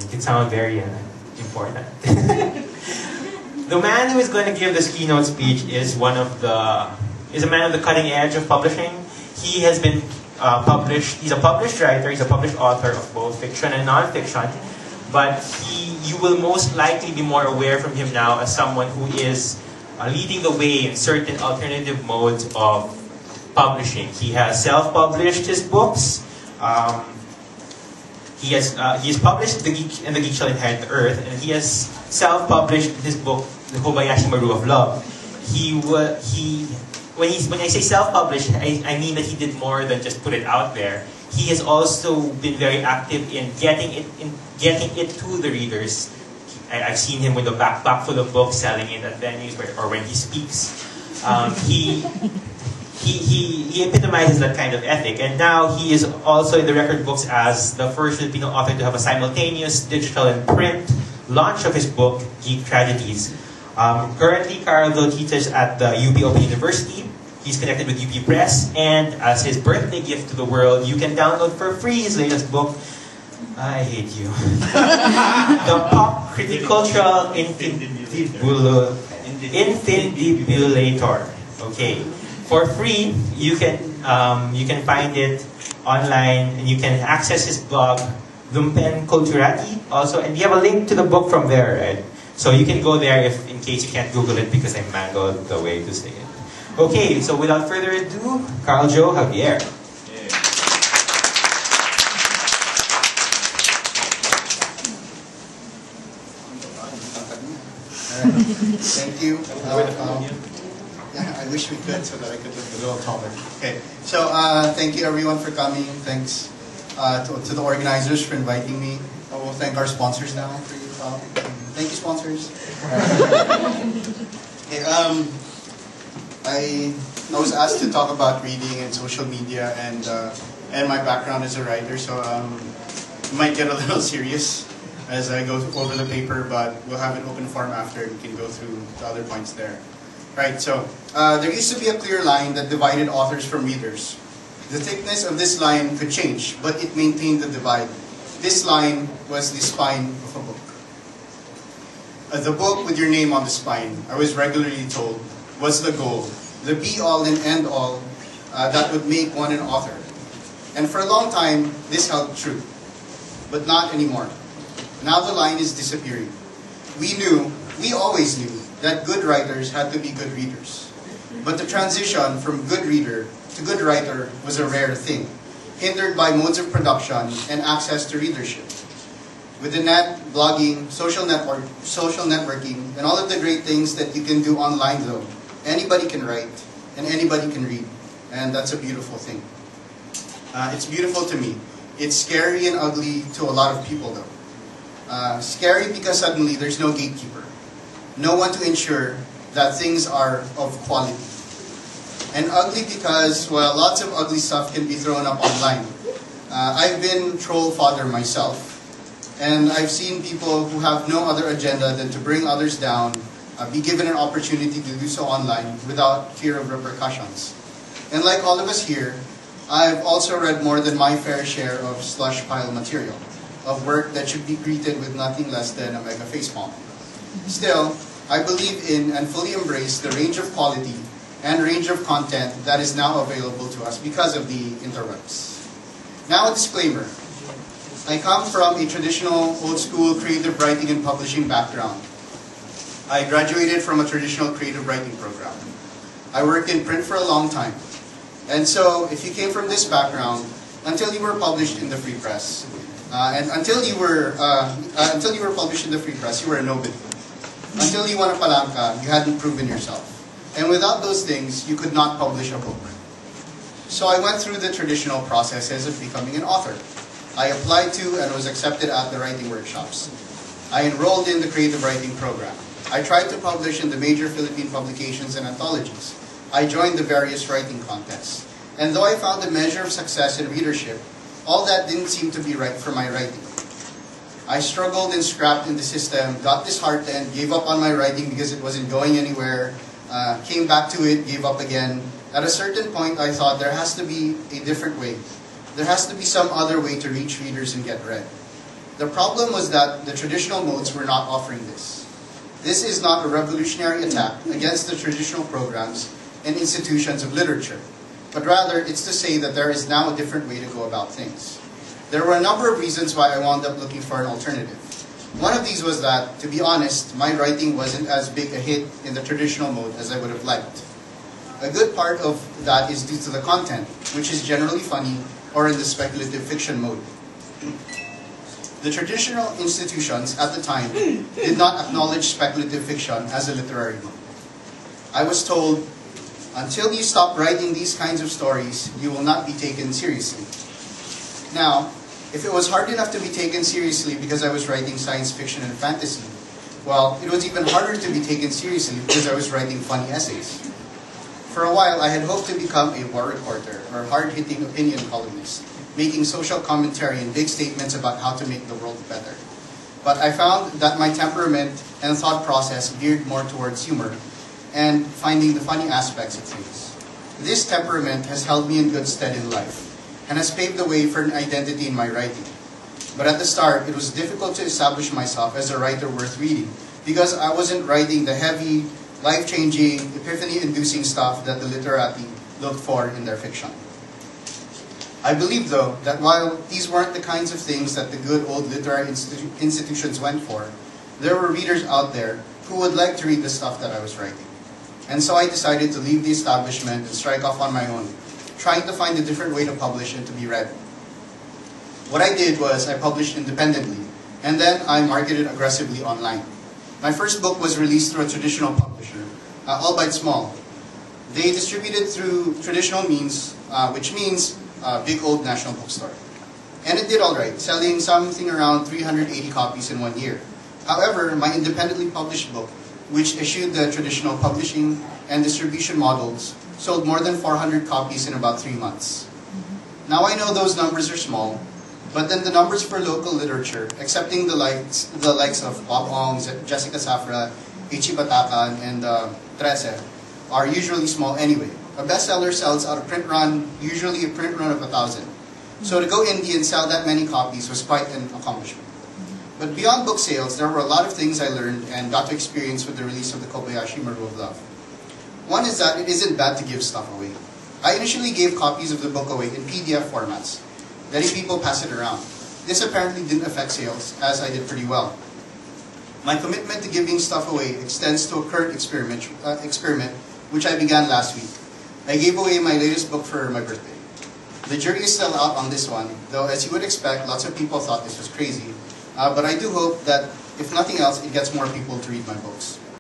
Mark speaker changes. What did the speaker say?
Speaker 1: It can sound very important. The man who is going to give this keynote speech is a man on the cutting edge of publishing. He has been published. He's a published writer. He's a published author of both fiction and non-fiction. But you will most likely be more aware from him now as someone who is leading the way in certain alternative modes of publishing. He has self-published his books. He has published The Geek and the Geek Shall Inherit the Earth, and he has self-published his book, The Kobayashi Maru of Love. When I say self-published, I mean that he did more than just put it out there. He has also been very active in getting it to the readers. I've seen him with a backpack full of books, selling it at venues or when he speaks. He epitomizes that kind of ethic, and now he is also in the record books as the first Filipino author to have a simultaneous digital and print launch of his book, Geek Tragedies. Currently, Carljoe teaches at the UP Open University. He's connected with UP Press, and as his birthday gift to the world, you can download for free his latest book, I Hate You. The Pop Criticultural Infundibulator. Okay. For free, you can find it online, and you can access his blog, Lumpen Culturati, also, and we have a link to the book from there, right? So you can go there in case you can't Google it because I mangled the way to say it. Okay, so without further ado, Carljoe Javier.
Speaker 2: Thank you. Yeah, I wish we could so that I could look a little taller. Okay, so thank you everyone for coming. Thanks to the organizers for inviting me. We'll thank our sponsors now for you. Thank you, sponsors. Okay, I was asked to talk about reading and social media and my background as a writer, so it might get a little serious as I go over the paper, but we'll have an open forum after. We can go through the other points there. Right, so there used to be a clear line that divided authors from readers. The thickness of this line could change, but it maintained the divide. This line was the spine of a book. The book with your name on the spine, I was regularly told, was the goal, the be-all and end-all that would make one an author. And for a long time, this held true, but not anymore. Now the line is disappearing. We always knew that good writers had to be good readers. But the transition from good reader to good writer was a rare thing, hindered by modes of production and access to readership. With the net, blogging, social networking, and all of the great things that you can do online though, anybody can write and anybody can read. And that's a beautiful thing. It's beautiful to me. It's scary and ugly to a lot of people though. Scary because suddenly there's no gatekeeper. No one to ensure that things are of quality. And ugly because, well, lots of ugly stuff can be thrown up online. I've been troll fodder myself, and I've seen people who have no other agenda than to bring others down, be given an opportunity to do so online without fear of repercussions. And like all of us here, I've also read more than my fair share of slush pile material, of work that should be greeted with nothing less than a mega facepalm. Still, I believe in and fully embrace the range of quality and range of content that is now available to us because of the interwebs. Now a disclaimer. I come from a traditional old-school creative writing and publishing background. I graduated from a traditional creative writing program. I worked in print for a long time. And so, if you came from this background, until you were published in the free press, and until you were published in the free press, you were a nobody. Until you won a palanca, you hadn't proven yourself. And without those things, you could not publish a book. So I went through the traditional processes of becoming an author. I applied to and was accepted at the writing workshops. I enrolled in the creative writing program. I tried to publish in the major Philippine publications and anthologies. I joined the various writing contests. And though I found a measure of success in readership, all that didn't seem to be right for my writing. I struggled and scrapped in the system, got disheartened, gave up on my writing because it wasn't going anywhere, came back to it, gave up again. At a certain point, I thought there has to be a different way. There has to be some other way to reach readers and get read. The problem was that the traditional modes were not offering this. This is not a revolutionary attack against the traditional programs and institutions of literature, but rather it's to say that there is now a different way to go about things. There were a number of reasons why I wound up looking for an alternative. One of these was that, to be honest, my writing wasn't as big a hit in the traditional mode as I would have liked. A good part of that is due to the content, which is generally funny or in the speculative fiction mode. The traditional institutions at the time did not acknowledge speculative fiction as a literary mode. I was told, until you stop writing these kinds of stories, you will not be taken seriously. Now, if it was hard enough to be taken seriously because I was writing science fiction and fantasy, well, it was even harder to be taken seriously because I was writing funny essays. For a while, I had hoped to become a war reporter or hard-hitting opinion columnist, making social commentary and big statements about how to make the world better. But I found that my temperament and thought process veered more towards humor and finding the funny aspects of things. This temperament has held me in good stead in life and has paved the way for an identity in my writing. But at the start, it was difficult to establish myself as a writer worth reading because I wasn't writing the heavy, life-changing, epiphany-inducing stuff that the literati looked for in their fiction. I believe, though, that while these weren't the kinds of things that the good old literary institutions went for, there were readers out there who would like to read the stuff that I was writing. And so I decided to leave the establishment and strike off on my own, trying to find a different way to publish and to be read. What I did was I published independently, and then I marketed aggressively online. My first book was released through a traditional publisher, albeit small. They distributed through traditional means, which means big old national bookstore. And it did all right, selling something around 380 copies in 1 year. However, my independently published book, which issued the traditional publishing and distribution models, sold more than 400 copies in about 3 months. Now I know those numbers are small, but then the numbers for local literature, excepting the likes of Bob Ong, Jessica Safra, Ichi Batakan, and Trece, are usually small anyway. A bestseller sells out a print run, usually a print run of 1,000. So to go indie and sell that many copies was quite an accomplishment. But beyond book sales, there were a lot of things I learned and got to experience with the release of the Kobayashi Maru of Love. One is that it isn't bad to give stuff away. I initially gave copies of the book away in PDF formats, letting people pass it around. This apparently didn't affect sales, as I did pretty well. My commitment to giving stuff away extends to a current experiment which I began last week. I gave away my latest book for my birthday. The jury is still out on this one, though as you would expect, lots of people thought this was crazy. But I do hope that, if nothing else, it gets more people to read my books.